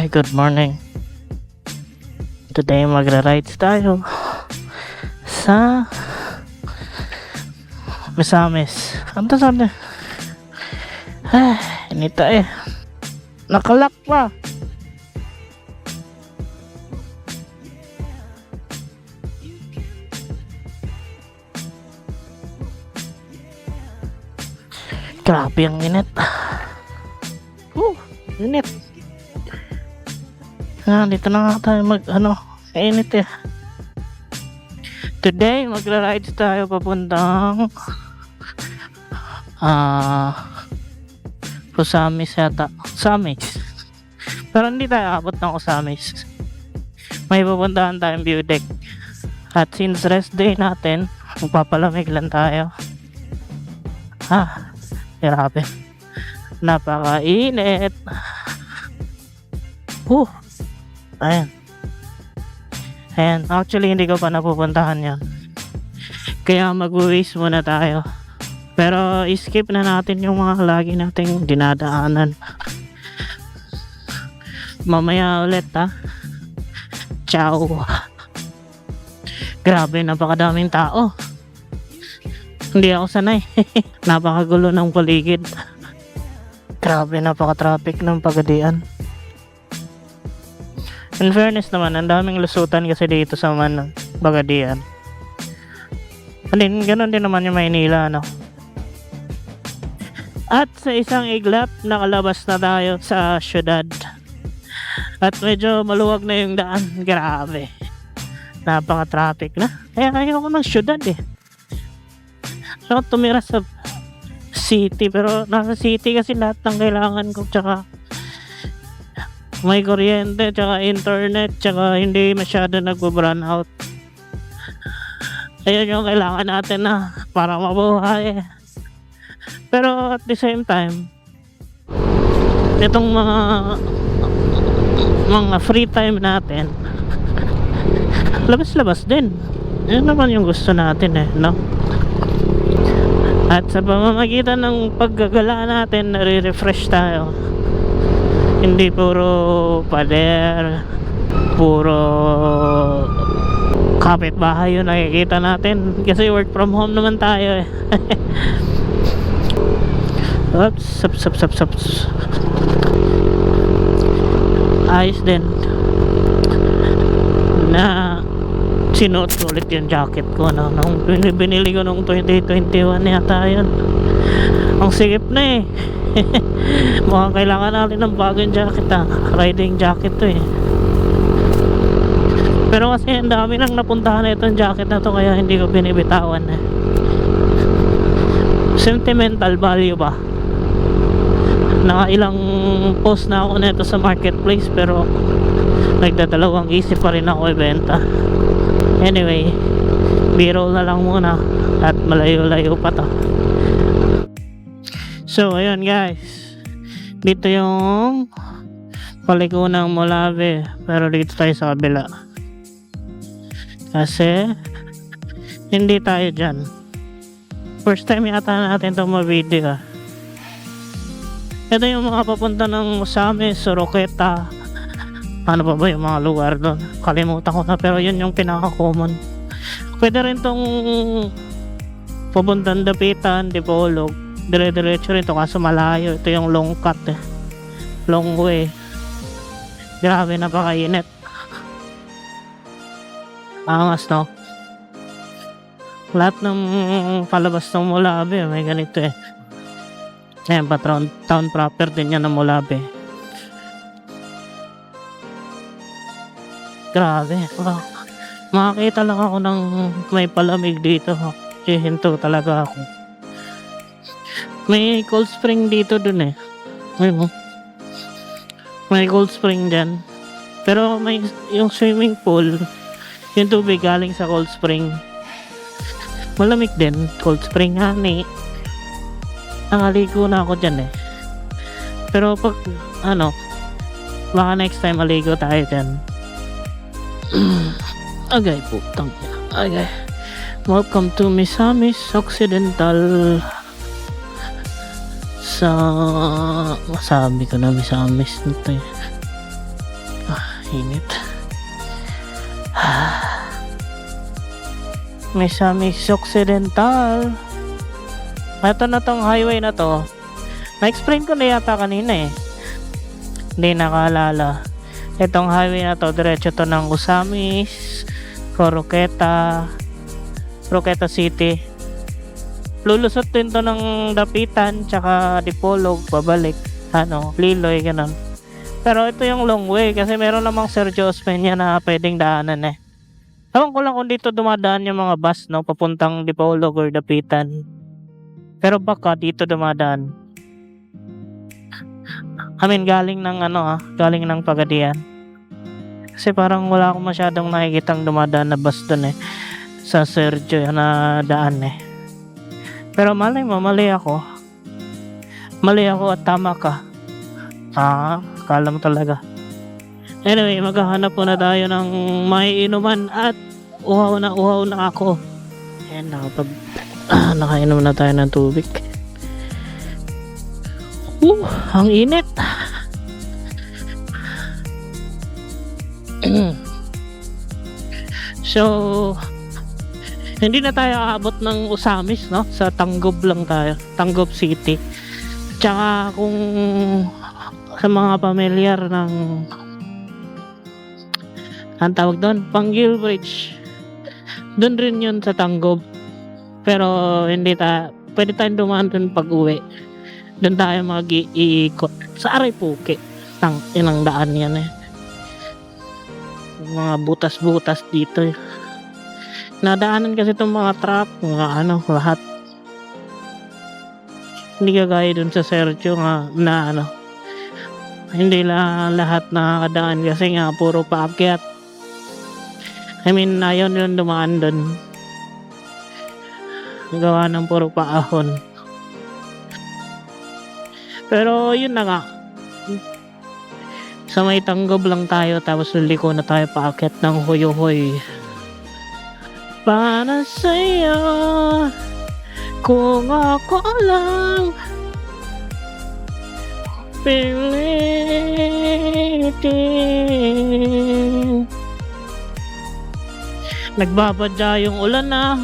Good morning. Today magra-rides tayo sa Misamis. Ano sabi? Inita nakalak pa. Grabe ang init. Init. Dito na nga tayo init Today magra-rides tayo papuntang Usamis yata. Usamis. Pero hindi tayo abot ng Usamis. May pupuntahan tayong view deck. At since rest day natin, magpapalamig lang tayo. Grabe. Napakainit. Ayan. Actually, hindi ko pa napupuntahan yan. Kaya mag-waste muna tayo. Pero, skip na natin yung mga lagi nating dinadaanan. Mamaya ulit, Ciao. Grabe, napakadaming tao. Hindi ako sanay. Napakagulo ng paligid. Grabe, napaka-traffic ng Pagadian. In fairness naman, ang daming lusutan kasi dito sa Pagadian. And then, ganun din naman yung Maynila, At sa isang iglap, nakalabas na tayo sa syudad. At medyo maluwag na yung daan. Grabe. Napaka-traffic na. Kaya ayaw ko ng syudad So, tumira sa city. Pero nasa city kasi lahat ng kailangan ko. Tsaka may kuryente, tsaka internet, tsaka hindi masyado nagbo-brown out. Ayun yung kailangan natin para mabuhay. Pero at the same time, itong mga free time natin, labas-labas din. Yun naman yung gusto natin At sa pamamagitan ng paggagala natin, nare-refresh tayo. Hindi puro pader, puro kapitbahay yung nakikita natin. Kasi work from home naman tayo Oops, sups. Ayos din na sinuot ko ulit yung jacket ko nung binili ko nung 2021 yata yun. Ang sikip na mukhang kailangan natin ng bagong jacket riding jacket to pero kasi ang dami nang napuntahan na itong jacket na to kaya hindi ko binibitawan sentimental value ba. Nakailang post na ako nito sa marketplace pero nagdadalawang isip pa rin ako ibenta. Anyway, b-roll na lang muna at malayo-layo pa to. So ayun guys, dito yung paliko ng Molave, pero dito tayo sa kabila kasi hindi tayo dyan. First time yata natin itong ma-video Ito yung mga papunta ng Usamis, Oroqueta, ano pa ba yung mga lugar doon, kalimutan ko na, pero yun yung pinaka-common. Pwede rin tong papuntang Dapitan, Dipolog, dire-diretso rin to kaso malayo. Ito yung long cut long way. Grabe, napakainit. Angas lahat ng palabas ng Molave may ganito ayan, town proper din yan ng Molave. Grabe. Makakita lang ako ng may palamig dito. Hinto talaga ako. May cold spring dito dun may cold spring dyan. Pero may yung swimming pool, yung tubig galing sa cold spring, malamig din. Cold spring nakaligo na ako dyan pero pag baka next time maligo tayo dyan. Agay putang agay. Welcome to Misamis Occidental. Sa masabi ko na Misamis nito Init. Misamis Occidental. Ito na tong highway na to. Na-explain ko na yata kanina eh. Hindi nakaalala. Itong highway na to, diretso to ng Usamis, Roqueta City. Lulusot din to ng Dapitan, tsaka Dipolog, pabalik. Liloy, ganun. Pero ito yung long way kasi meron namang Sergio Osmeña na pwedeng daanan eh. Ewan ko lang kung dito dumadaan yung mga bus, no, papuntang Dipolog or Dapitan. Pero baka dito dumadaan. Galing ng Pagadian. Kasi parang wala akong masyadong nakikitang dumadaan na bus dun eh. Sa Sergio na daan eh. Pero malay mo, mali ako. Mali ako at tama ka. Kala mo talaga. Anyway, maghahanap po na tayo ng may inuman at uhaw na ako. Ayan, nakainom na tayo ng tubig. Ang init. So, hindi na tayo aabot ng Usamis, no? Sa Tanggob lang tayo. Tanggob City. Tsaka kung sa mga pamilyar ng ang tawag doon, Panggil Bridge. Doon rin yun sa Tanggob. Pero pwede tayong dumaan doon pag uwi. Doon tayo mag-iikot sa Arepuke. Inang daan yan eh. Mga butas-butas dito eh. Nadaanan kasi itong mga truck, lahat. Hindi kagaya dun sa Sergio na hindi lahat nakakadaan kasi nga puro paakyat. Ayaw nilang dumaan dun. Gawa ng puro paahon. Pero yun na nga. Sa may Tanggob lang tayo tapos liliko na tayo paakyat ng Hoyohoy. Para sa'yo, kung ako lang pilitin. Nagbabadya yung ulan na.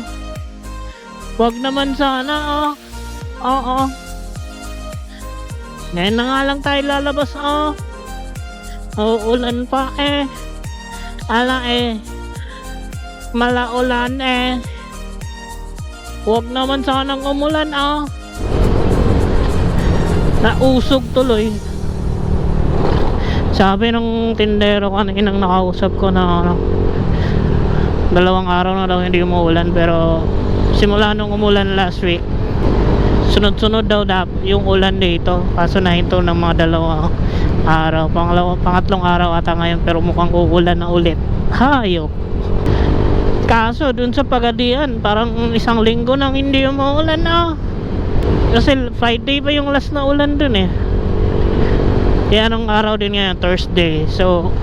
Wag naman sana. Oo. Ngayon na nga lang tayo lalabas. Uulan pa eh. Ala eh. Malaulan eh. Huwag naman sanang umulan Nausog tuloy. Sabi ng tindero kaninang nakausap ko na 2 araw na daw hindi umuulan, pero simula nung umulan last week, sunod-sunod daw yung ulan dito. Kaso nahinto ng mga 2 araw. Pangatlong araw ata ngayon, pero mukhang uulan na ulit. Hayop. Kaso dun sa Pagadian, parang 1 linggo nang hindi umuulan Kasi Friday pa yung last na ulan dun eh. Kaya anong araw din ngayon? Thursday. So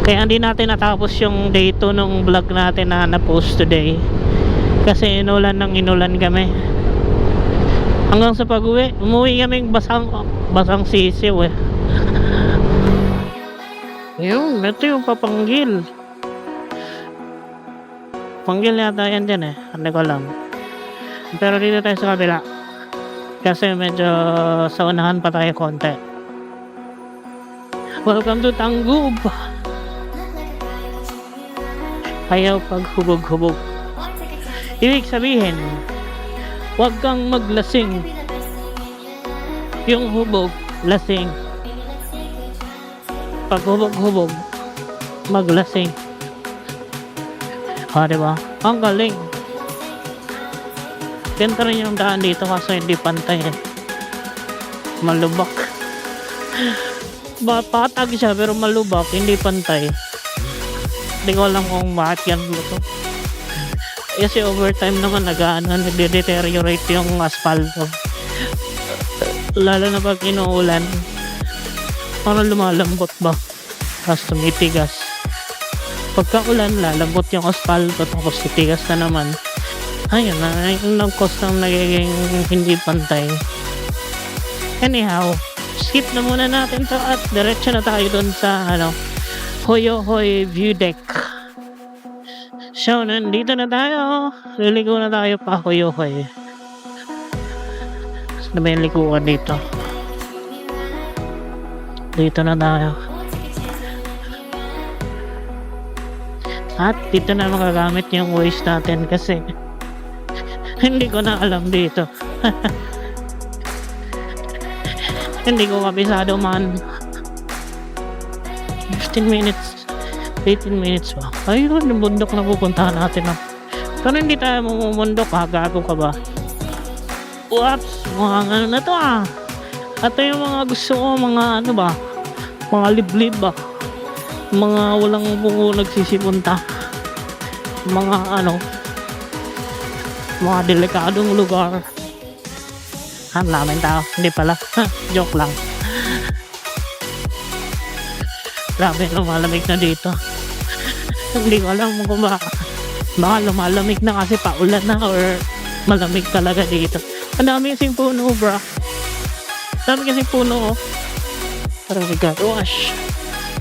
kaya hindi natin natapos yung day 2 nung vlog natin na na-post today. Kasi inulan kami. Hanggang sa pag-uwi, umuwi kaming basang sisiw eh. Yun, ito yung Papanggil. Panggil yata yan dyan eh. Hindi ko alam. Pero dito tayo sa kabila. Kasi medyo sa unahan pa tayo konti. Welcome to Tanggob. Ayaw paghubog-hubog. Ibig sabihin, huwag kang maglasing. Yung hubog, lasing. Pag hubog-hubog, maglasing. Diba? Ang galing. Ganda rin yung daan dito kasi hindi pantay eh. Malubak. Patag siya pero malubak, hindi pantay. Hindi ko alam kung bakit yan luto. Kasi overtime naman nagde-deteriorate yung asfalto. Lalo na pag inuulan. Parang lumalambot ba? Tapos tumitigas. Pagka ulan, lalambot yung asfalto tapos titigas na naman. Ayun na, yung nag-cause ng nagiging hindi pantay. Anyhow, skip na muna natin to at diretso na tayo dun sa Hoyohoy View Deck. So, nandito na tayo. Liligo na tayo pa Hoyohoy. Saan ba yung likuan dito? Dito na tayo. At dito na magagamit yung Waze natin kasi hindi ko na alam dito. Hindi ko kabisado man. 15 minutes 18 minutes ba? Ayun, yung bundok na pupuntahan natin. Pero hindi tayo mamumundok ha, gago ka ba? Oops, mga na to Ito yung mga gusto ko, mga mga liblib mga walang bungo nagsisipunta, mga mga delikadong lugar. Ang lamin tao, hindi pala. Joke lang. Grabe, lumalamig na dito. Hindi ko alam kung baka lumalamig na kasi paulan na or malamig talaga dito. Ang dami kasing puno, bro. Dami kasing puno, oh. Parang gosh.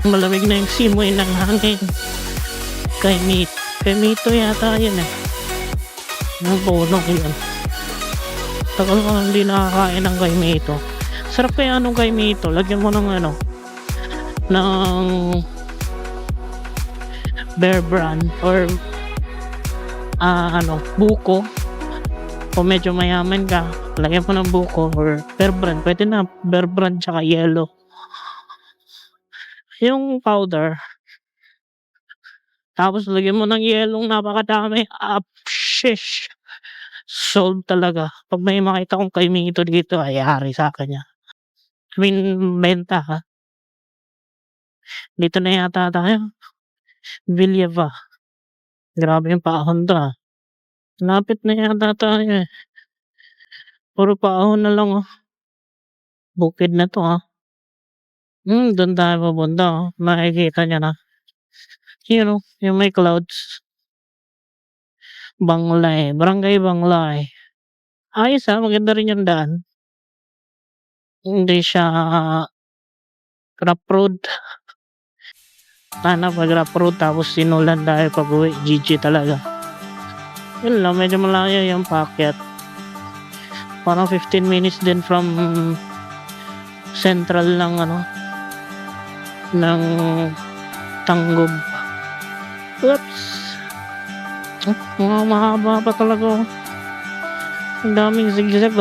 Malamig na yung simoy ng hangin. Kay Mito yata yun eh. Ang puno yun. Tagal ko hindi nakakain ng kay Mito. Sarap kaya kay Mito. Lagyan mo ng ng Bear Brand or buko. Kung medyo mayaman ka, lagyan mo ng buko or Bear Brand. Pwede na Bear Brand tsaka yellow. Yung powder. Tapos lagyan mo ng yellow, napakadami. Shish. Sold talaga. Pag may makita kong kay Mito dito, ay hari sa akin niya. I mean, benta ha. Dito na yata tayo. Villava. Grabe yung paahon to Lapit na yata tayo eh. Puro paahon na lang Bukid na to doon tayo pupunta Makikita niya na. Yung may clouds. Banglay. Barangay Banglay. Ayos maganda rin yung daan. Hindi siya rough road. Sana pag rough road tapos sinulan tayo pag uwi. GG talaga. Yun lang, medyo malayo yung paakyat. Parang 15 minutes din from central ng ng Tanggob. Oops. Mga mahaba pa talaga. Ang daming zigzag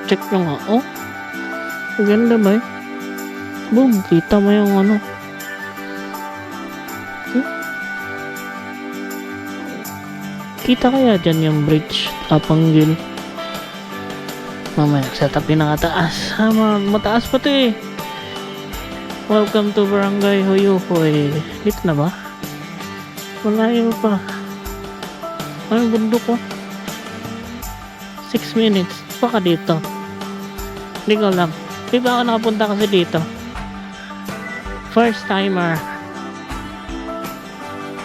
check lang ganda ba boom, kita mo yung kita kaya dyan yung bridge Apanggil. Mamaya set up pinakataas mataas pa to Welcome to Barangay Hoyohoy. Dito na ba? Malayo pa. Anong bundok 6 minutes. Baka dito. Hindi ko alam. Di ba ako nakapunta kasi dito? First timer.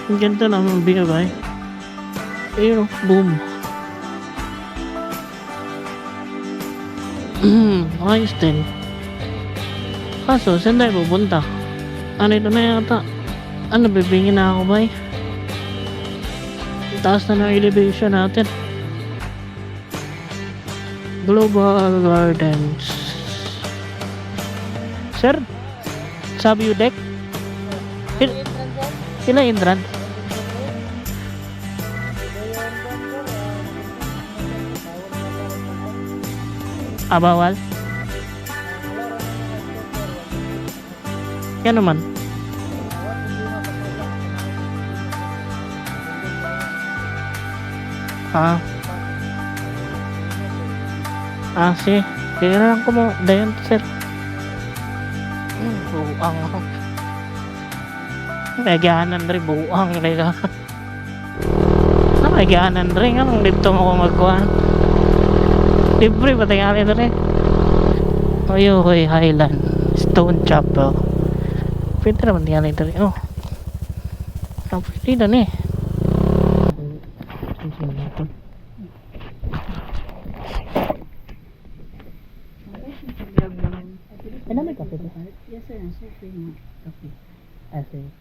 Ang ganda naman view ba boom. Ayos din. Kaso, saan tayo pupunta? Ito na yata. Bibingin na ako ba Taas na ng elevation natin. Global Gardens. Sir? Sa view deck? Sila entrance? Bawal? Yan naman. Sige. Tira lang ko mo. Dayan, sir. Buang ako. Nagyanan rin. Buang. Nagyanan rin. Anong dito mo ko magkuhan? Libre ba tayo rin rin? Hoyohoy Highland Stone Chapel. Pwede naman tayo rin rin. Pwede na may kape ba? Yes sir, nasa free na kape. Ah, sige.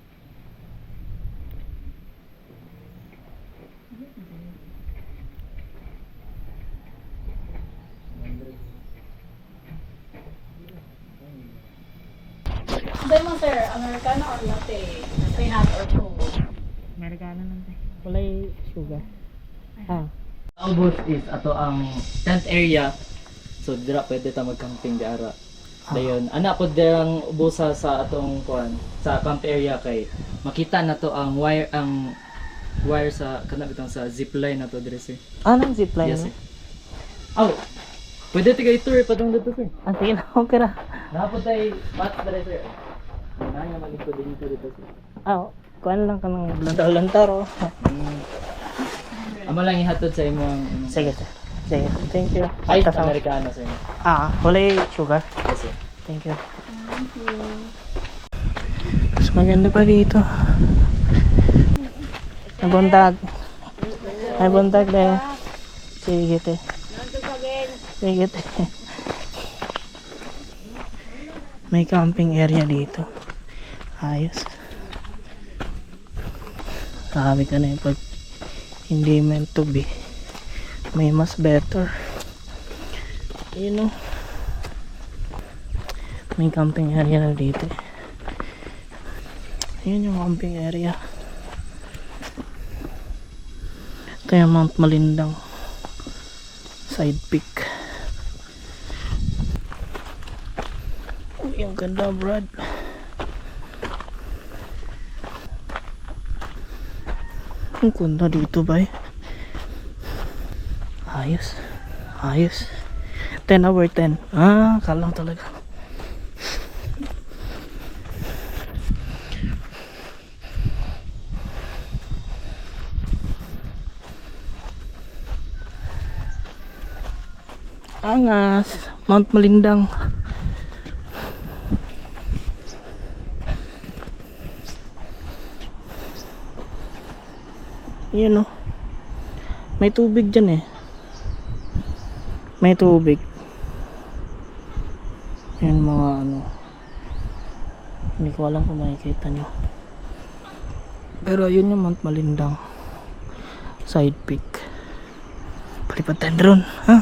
Sabi mo sir, Americano or latte? Latte hot or cold? Amerikano lang tayo. Walay sugar. Ah. Ang bus is ato ang tent area. So dira pwede ta mag-camping di ara. Dayon, ana pod dirang ubusa sa atong kuan sa camp area kay makita na to ang wire sa kana bitang sa zipline na to dire sir. Anong zipline? Yes sir. Aw. Pwede tiga itour padung dito sir. Ah, sige na. Okay na. Napod tay mat dire sir. Nanya malikod din dito sir. Ah, kuan lang ka ng lantar oh. Amo lang ihatod sa imo ang Sige sir. Sige. Thank you. ay Tapos ang- Amerikano sir. Ah, walay sugar. Yes sir. Thank you. Mas maganda pa dito. May buntag. May buntag na. Sige te. Sige te. May camping area dito. Ayos. Sabi ka na yung pag hindi meant to be. May mas better. You know. May camping area na dito. Ayan yung camping area. Ito yung Mount Malindang side peak. Uy, ang ganda Brad. Ang ganda dito ba eh. Ayos. Ayos. 10 over 10. Ah, kalaw talaga. Angas, Mount Malindang. Yan oh. May tubig dyan eh. May tubig. Yan mga ano. Hindi ko alam kung makikita nyo. Pero yun yung Mount Malindang side peak. Palipad tayo drone, ha?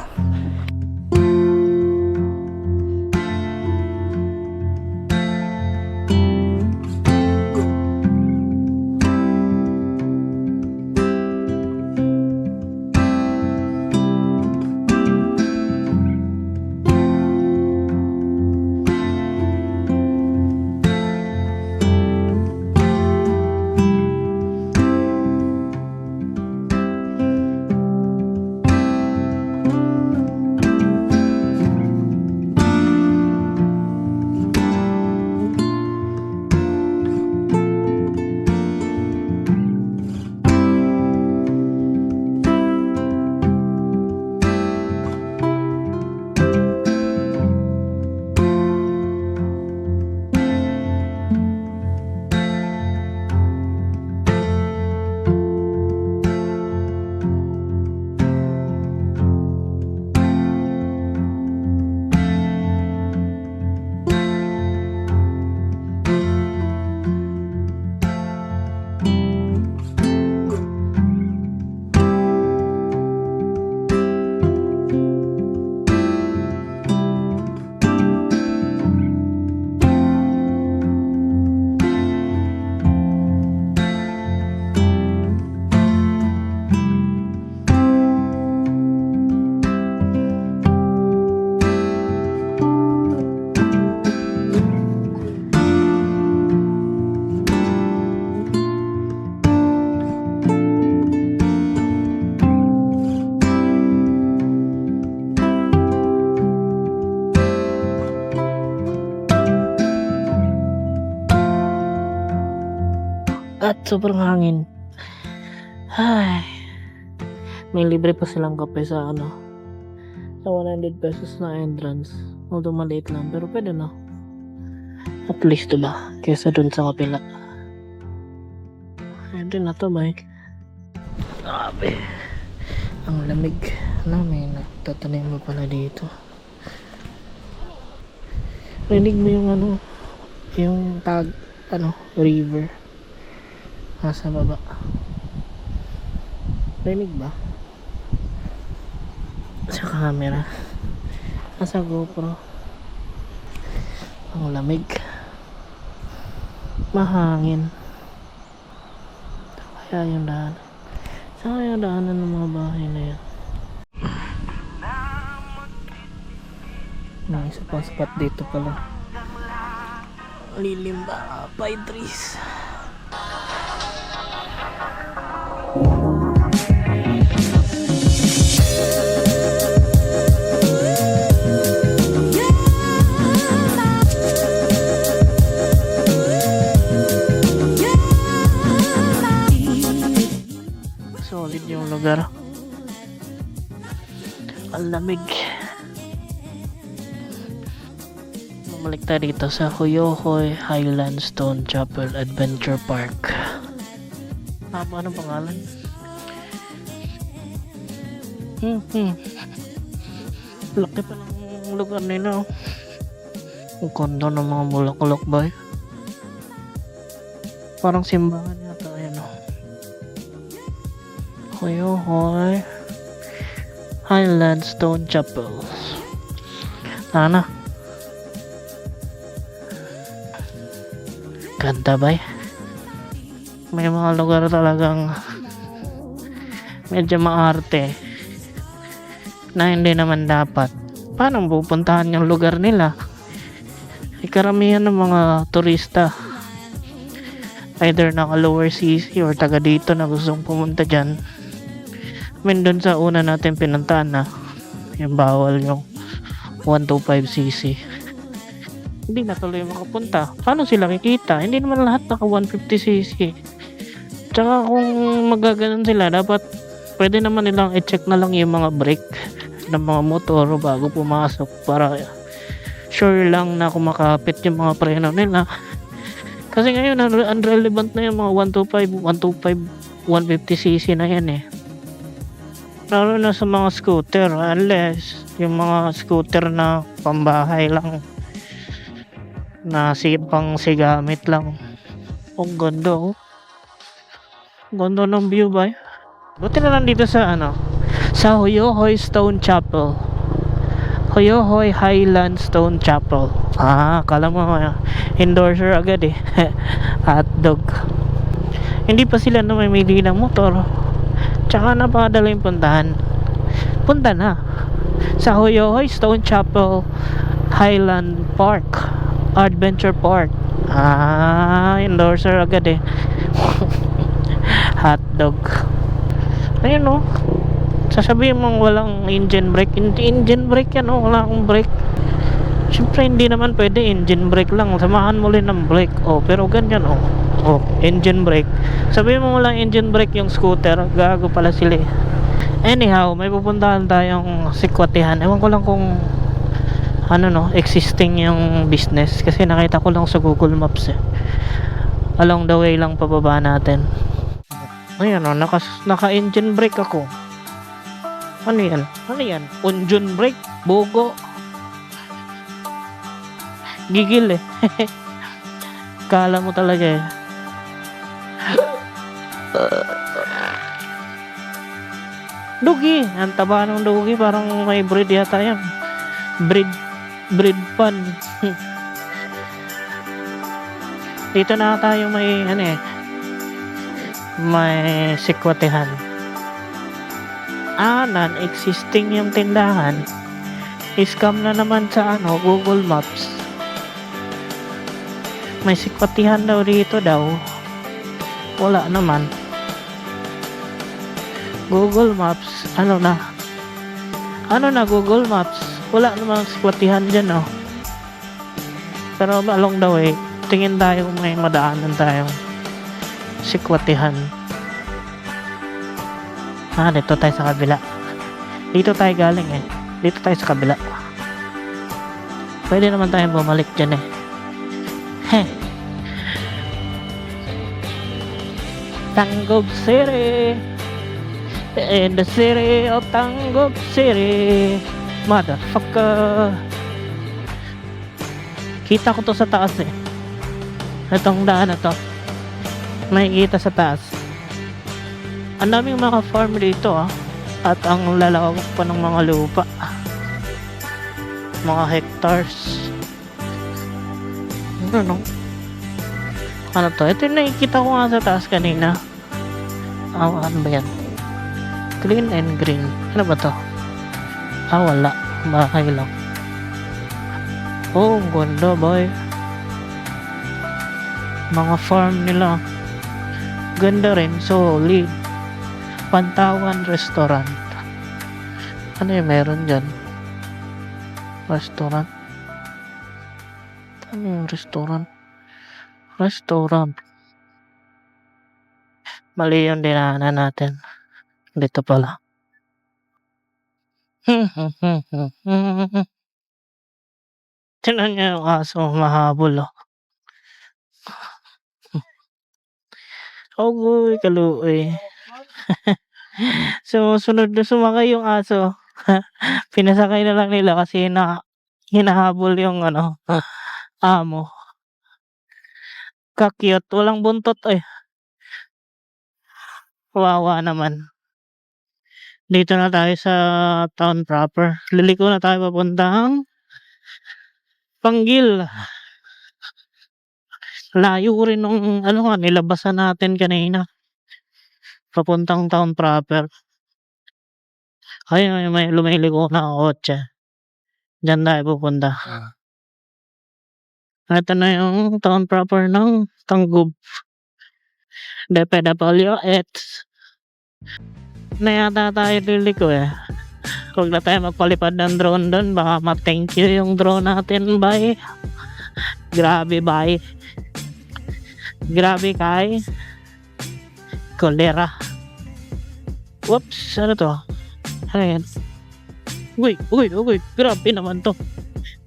At sobrang hangin. Ay. May libre pa silang kape sa ano. Sa 100 pesos na entrance. Although maliit lang pero pwede na. At least diba? Kesa dun sa kapila. Pwede na to ba eh. Grabe. Ang lamig. Ano, may nagtatanim mo pala dito. Rinig mo yung ano, yung river. Nasa baba. Rinig ba? Sa camera. Nasa GoPro. Ang lamig. Mahangin. Kaya yung daan. Saan kaya daanan ng mga bahay na yan? May isa pang spot dito pala. Lilim ba? Pine trees. Solid yung lugar. Ang lamig. Bumalik tayo dito sa Hoyohoy Highland Stone Chapel Adventure Park. Anong pangalan? Laki pa ng lugar nila. Ang kondo ng mga bulaklak ba? Parang simbahan yata. Ayan o. Hoyohoy Highland Stone Chapel. Tara. Ganda ba? May mga lugar talagang medyo maarte na hindi naman dapat. Paano pupuntahan yung lugar nila? Karamihan ng mga turista either naka lower CC or taga dito na gustong pumunta dyan. Doon sa una natin pinuntahan na yung bawal yung 125cc. Hindi na tuloy makapunta. Paano sila kikita? Hindi naman lahat naka 150cc. Tsaka kung magaganon sila, dapat pwede naman nilang i-check na lang yung mga brake ng mga motor bago pumasok para sure lang na kumakapit yung mga preno nila. Kasi ngayon unrelevant na yung mga 150cc na yan eh. Lalo na sa mga scooter, unless yung mga scooter na pambahay lang na pang sigamit lang. Ang ganda oh. Ganda ng view ba? Buti na lang dito sa sa Hoyohoy Stone Chapel. Hoyohoy Highland Stone Chapel. Kala mo endorser agad eh. Hotdog. Hindi pa sila namimili ng motor. Tsaka napakadaling puntahan. Punta na sa Hoyohoy Stone Chapel Highland Park Adventure Park. Endorser agad eh. Hotdog. Ayun oh. Sasabihin mong walang engine brake. Engine brake yan oh. Wala akong brake. Siyempre hindi naman pwede engine brake lang. Samahan mo rin ng brake. Oh, pero ganyan oh. Oh, engine brake. Sabihin mo walang engine brake yung scooter. Gago pala sila eh. Anyhow, may pupuntahan tayong Sikwatihan. Ewan ko lang kung existing yung business kasi nakita ko lang sa Google Maps eh. Along the way lang pababa natin. Ayan o, naka-engine brake ako. Ano yan? Engine brake? Bogo? Gigil eh. Kala mo talaga eh. Dugi. Ang taba ng dugi. Parang may breed yata yan. Breed pan. Dito na tayo may may Sikwatihan. Non-existing yung tindahan. Scam na naman sa Google Maps. May Sikwatihan daw dito daw. Wala naman. Google Maps Google Maps wala namang Sikwatihan dyan oh. Pero along the way tingin tayo kung may madaanan tayong Sikwatihan. Dito tayo sa kabila. Dito tayo galing eh. Dito tayo sa kabila. Pwede naman tayong bumalik dyan eh. Tangog City, in the city of Tangog City, motherfucker. Kita ko to sa taas eh. Itong daan na to. Makikita sa taas. Ang daming mga farm dito ah. At ang lalawak pa ng mga lupa. Mga hectares. Ano? Ano to? Ito yung nakikita ko nga sa taas kanina. Ano ba yan? Clean and green. Ano ba to? Wala. Bahay lang. Oh, ganda boy. Mga farm nila. Ganda rin. Solid. Pantawan Restaurant. Ano yung meron dyan? Restaurant. Ano yung restaurant? Restaurant. Mali yung dinaanan natin. Dito pala. Tignan niya yung aso, mahabol oh. Ogoy, kaluoy. Sunod na sumakay yung aso. Pinasakay na lang nila kasi hinahabol yung amo. Kakyot, walang buntot eh. Wawa naman. Dito na tayo sa town proper. Liliko na tayo papuntang Panggil. Layo rin nung nilabasan natin kanina. Papuntang town proper. Ay, may lumiliko na kotse. Diyan tayo pupunta. Ito na yung town proper ng Tangub. DPWH. Na yata tayo liliko eh. Huwag na tayo magpalipad ng drone doon. Baka ma-thank you yung drone natin. Bye. Grabe bye. Grabe kay Kolera. Whoops. Ano to? Ano yan? Uy. Grabe naman to.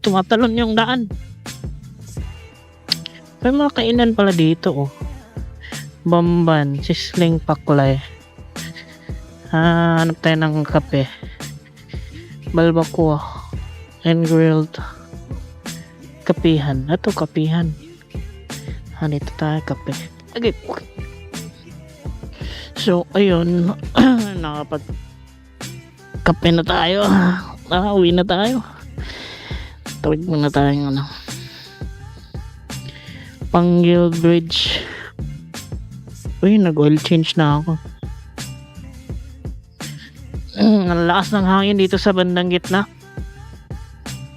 Tumatalon yung daan. May mga kainan pala dito oh. Bamban. Sisling Pakulay. Hanap tayo ng kape. Balbacoa and grilled. Kapihan. Ito kapihan. Dito tayo kape. Okay. So ayun. Nakapag kape na tayo. Uwi na tayo. Tawid muna tayong Panggil Bridge. Uy, nag-oil change na ako. Ang lakas ng hangin dito sa bandang gitna.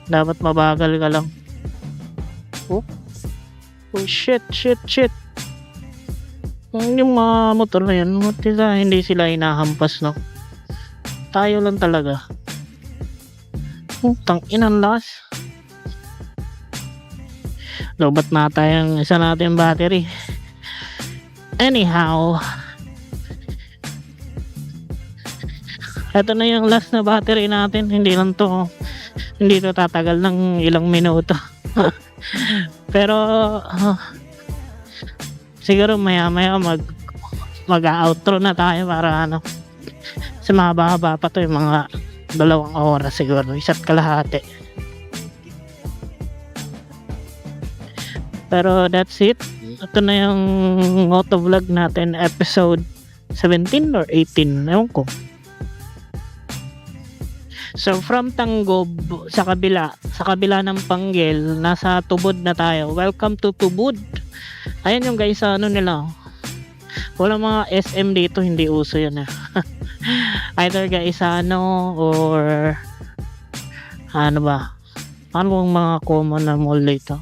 Dapat mabagal ka lang. Oh shit. Yung mga motor na yan, hindi sila hinahampas no. Tayo lang talaga. Tangin ang lakas. Lobat na tayong isa natin battery. Anyhow, ito na yung last na battery natin. Hindi to tatagal ng ilang minuto. Pero siguro maya mag-outro na tayo para sa mahaba-haba pa to yung mga 2 oras siguro, 1.5 oras. Pero that's it. Ito na yung motovlog natin, episode 17 or 18, ewan ko. So from Tanggob sa kabila ng Panggil, nasa Tubod na tayo. Welcome to Tubod. Ayan yung guys, nila. Walang mga SM dito, hindi uso yun eh. Either guys or ano ba? Ano bang mga common na mall dito?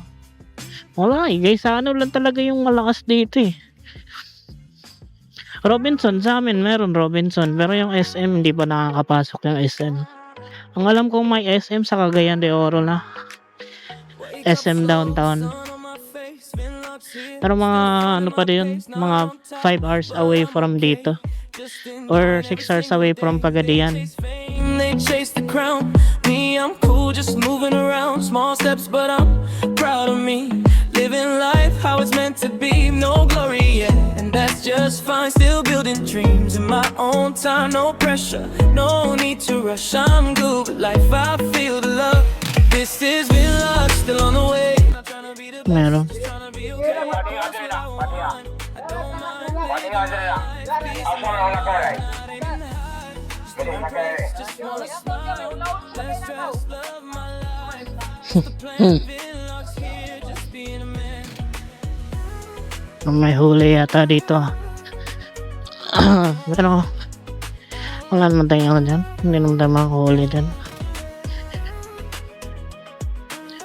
Wala guys, lang talaga yung malakas dito eh. Robinson sa amin, meron Robinson, pero yung SM hindi pa nakakapasok yung SM. Ang alam kong may SM sa Cagayan de Oro na. SM downtown. Pero mga pa din, mga 5 hours away from dito. Or 6 hours away from Pagadian. They chase the crown. Me, I'm cool, just moving around. Small steps, but I'm proud of me. Living life how it's meant to be. No glory yet, and that's just fine. Still building dreams in my own time. No pressure, no need to rush. I'm good with life, I feel the love. This is real love, still on the way. Meron. May huli yata dito. Pero wala naman tayong dyan. Hindi naman tayo makahuli dyan.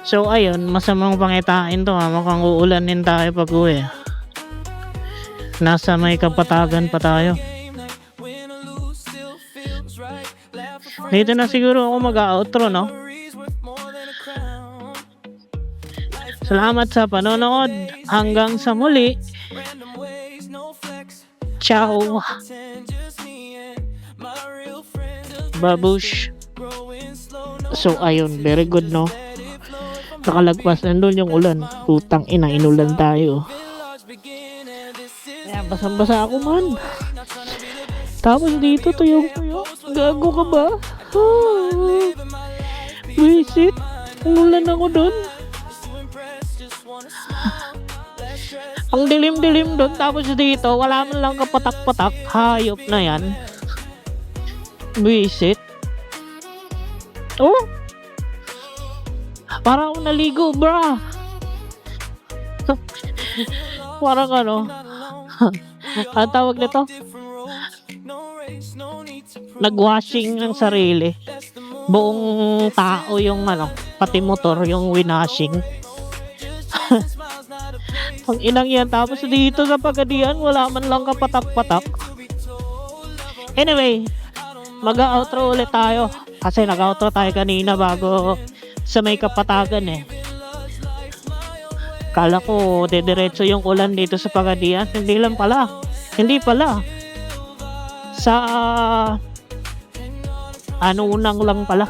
So ayun, masamang pangitain to ha. Mukhang uulanin tayo pag uwi. Nasa may kapatagan pa tayo. Dito na siguro ako mag-outro, no? Salamat sa panonood. Hanggang sa muli. Ciao. Babush. So ayun, very good, no? Nakalagpas nandun yung ulan. Putang ina, inulan tayo. Kaya basang-basa ako man. Tapos dito tuyong-tuyo. Gago ka ba? Visit. Umulan ako dun. Ang dilim-dilim dun. Tapos dito wala man lang kapatak-patak. Hayop na yan. Visit. Oh, parang ako naligo, bra. Parang ano. Ang tawag nito? Nagwashing ng sarili. Buong tao yung ano, pati motor yung winashing. Ang inang yan. Tapos dito sa Pagadian wala man lang kapatak-patak. Anyway, mag-outro ulit tayo. Kasi nag-outro tayo kanina bago sa may kapatagan eh. Kala ko dediretso yung ulan dito sa Pagadian. Hindi lang pala. Hindi pala. Sa Anunang lang pala.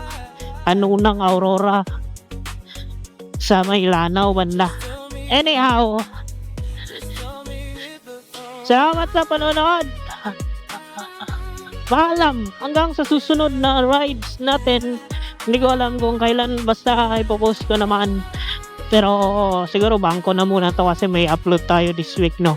Anunang Aurora. Sa may Lanao banda. Anyhow, salamat sa panonood. Paalam. Hanggang sa susunod na rides natin. Hindi ko alam kung kailan, basta ipopost ko naman. Pero siguro bangko na muna to kasi may upload tayo this week, no?